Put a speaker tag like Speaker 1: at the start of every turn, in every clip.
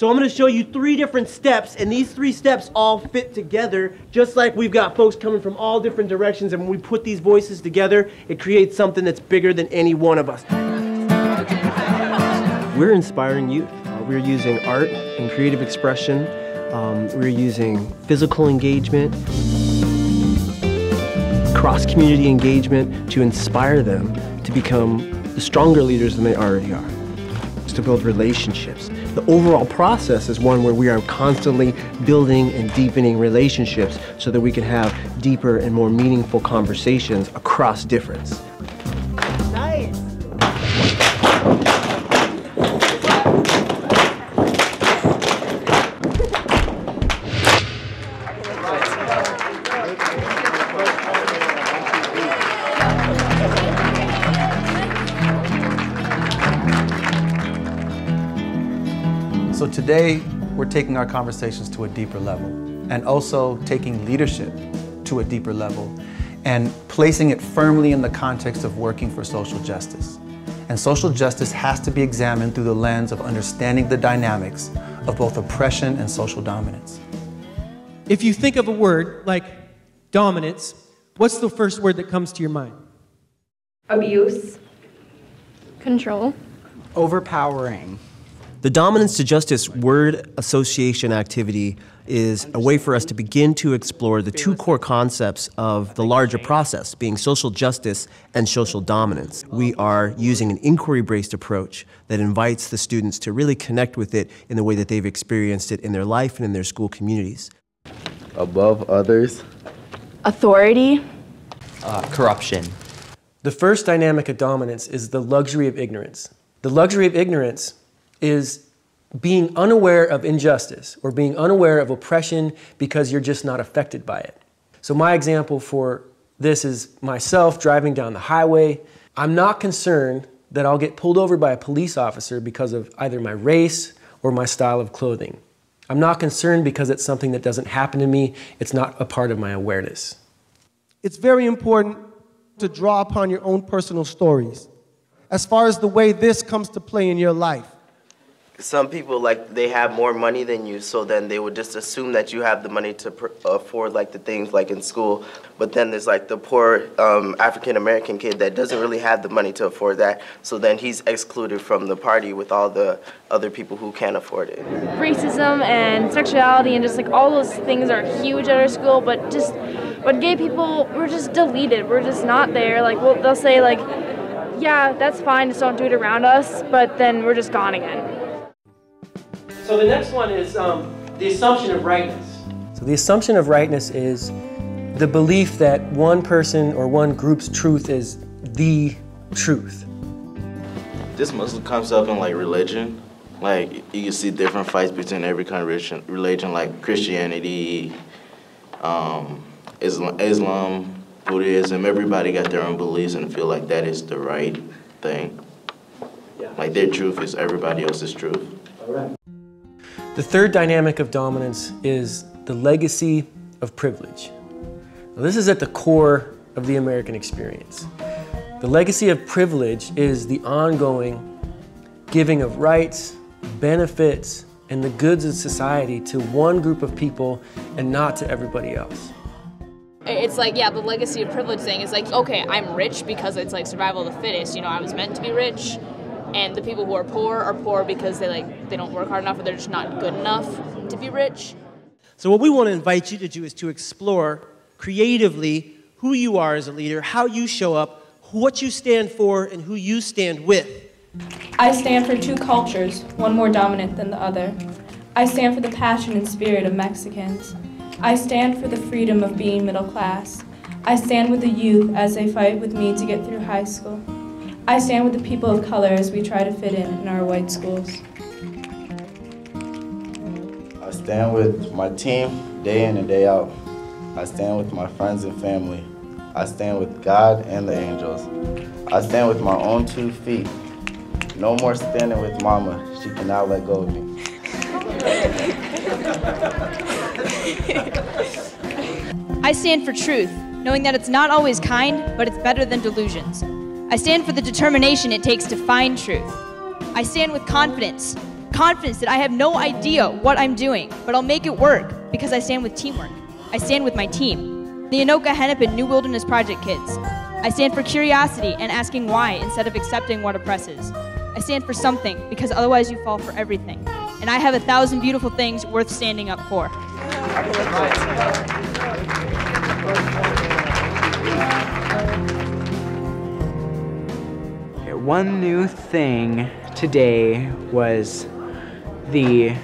Speaker 1: So I'm going to show you 3 different steps, and these 3 steps all fit together, just like we've got folks coming from all different directions, and when we put these voices together, it creates something that's bigger than any one of us. We're inspiring youth. We're using art and creative expression. We're using physical engagement, cross-community engagement to inspire them to become the stronger leaders than they already are. It's to build relationships. The overall process is one where we are constantly building and deepening relationships so that we can have deeper and more meaningful conversations across difference. Nice.
Speaker 2: So today, we're taking our conversations to a deeper level and also taking leadership to a deeper level and placing it firmly in the context of working for social justice. And social justice has to be examined through the lens of understanding the dynamics of both oppression and social dominance.
Speaker 3: If you think of a word like dominance, what's the first word that comes to your mind?
Speaker 4: Abuse. Control.
Speaker 5: Overpowering.
Speaker 1: The dominance to justice word association activity is a way for us to begin to explore the 2 core concepts of the larger process, being social justice and social dominance. We are using an inquiry-based approach that invites the students to really connect with it in the way that they've experienced it in their life and in their school communities.
Speaker 6: Above others.
Speaker 4: Authority.
Speaker 5: Corruption.
Speaker 3: The first dynamic of dominance is the luxury of ignorance. The luxury of ignorance is being unaware of injustice or being unaware of oppression because you're just not affected by it. So my example for this is myself driving down the highway. I'm not concerned that I'll get pulled over by a police officer because of either my race or my style of clothing. I'm not concerned because it's something that doesn't happen to me. It's not a part of my awareness.
Speaker 7: It's very important to draw upon your own personal stories as far as the way this comes to play in your life.
Speaker 8: Some people, like, they have more money than you, so then they would just assume that you have the money to afford, like, the things like in school. But then there's, like, the poor African-American kid that doesn't really have the money to afford that, so then he's excluded from the party with all the other people who can't afford it.
Speaker 4: Racism and sexuality and just like all those things are huge at our school, but gay people, we're just deleted. We're just not there. Like, well, they'll say, like, yeah, that's fine, just don't do it around us, but then we're just gone again.
Speaker 3: So the next one is the assumption of rightness. So the assumption of rightness is the belief that one person or one group's truth is the truth.
Speaker 8: This mostly comes up in, like, religion. Like, you can see different fights between every kind of religion, like Christianity, Islam, Buddhism. Everybody got their own beliefs and feel like that is the right thing.
Speaker 3: Yeah.
Speaker 8: Like, their truth is everybody else's truth.
Speaker 3: All right. The third dynamic of dominance is the legacy of privilege. Now, this is at the core of the American experience. The legacy of privilege is the ongoing giving of rights, benefits, and the goods of society to one group of people and not to everybody else.
Speaker 9: It's like, yeah, the legacy of privilege thing is like, okay, I'm rich because it's like survival of the fittest. You know, I was meant to be rich. And the people who are poor because they don't work hard enough or they're just not good enough to be rich.
Speaker 1: So what we want to invite you to do is to explore creatively who you are as a leader, how you show up, what you stand for, and who you stand with.
Speaker 10: I stand for 2 cultures, one more dominant than the other. I stand for the passion and spirit of Mexicans. I stand for the freedom of being middle class. I stand with the youth as they fight with me to get through high school. I stand with the people of color as we try to fit in our white schools.
Speaker 6: I stand with my team day in and day out. I stand with my friends and family. I stand with God and the angels. I stand with my own 2 feet. No more standing with mama. She cannot let go of me.
Speaker 11: I stand for truth, knowing that it's not always kind, but it's better than delusions. I stand for the determination it takes to find truth. I stand with confidence confidence that I have no idea what I'm doing, but I'll make it work because I stand with teamwork. I stand with my team. The Anoka Hennepin New Wilderness Project kids. I stand for curiosity and asking why instead of accepting what oppresses. I stand for something because otherwise you fall for everything. And I have 1,000 beautiful things worth standing up for.
Speaker 5: One new thing today was the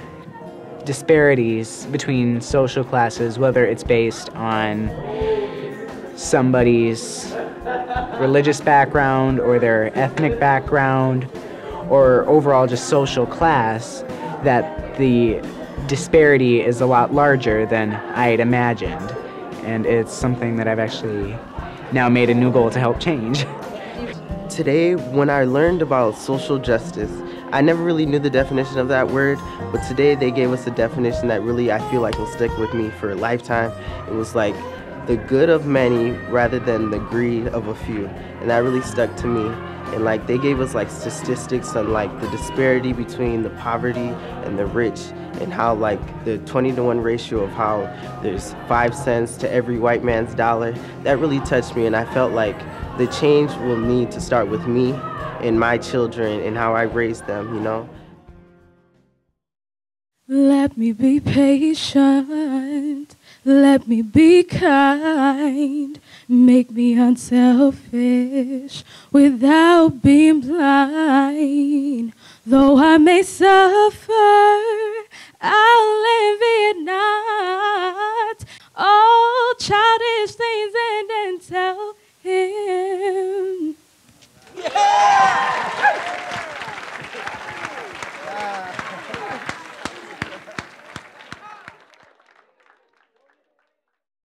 Speaker 5: disparities between social classes, whether it's based on somebody's religious background or their ethnic background or overall just social class, that the disparity is a lot larger than I had imagined. And it's something that I've actually now made a new goal to help change.
Speaker 8: Today, when I learned about social justice, I never really knew the definition of that word, but today they gave us a definition that really I feel like will stick with me for a lifetime. It was like the good of many rather than the greed of a few, and that really stuck to me. And like they gave us like statistics on like the disparity between the poverty and the rich, and how like the 20-to-1 ratio of how there's 5 cents to every white man's dollar. That really touched me, and I felt like the change will need to start with me and my children and how I raise them, you know?
Speaker 10: Let me be patient, let me be kind, make me unselfish without being blind. Though I may suffer,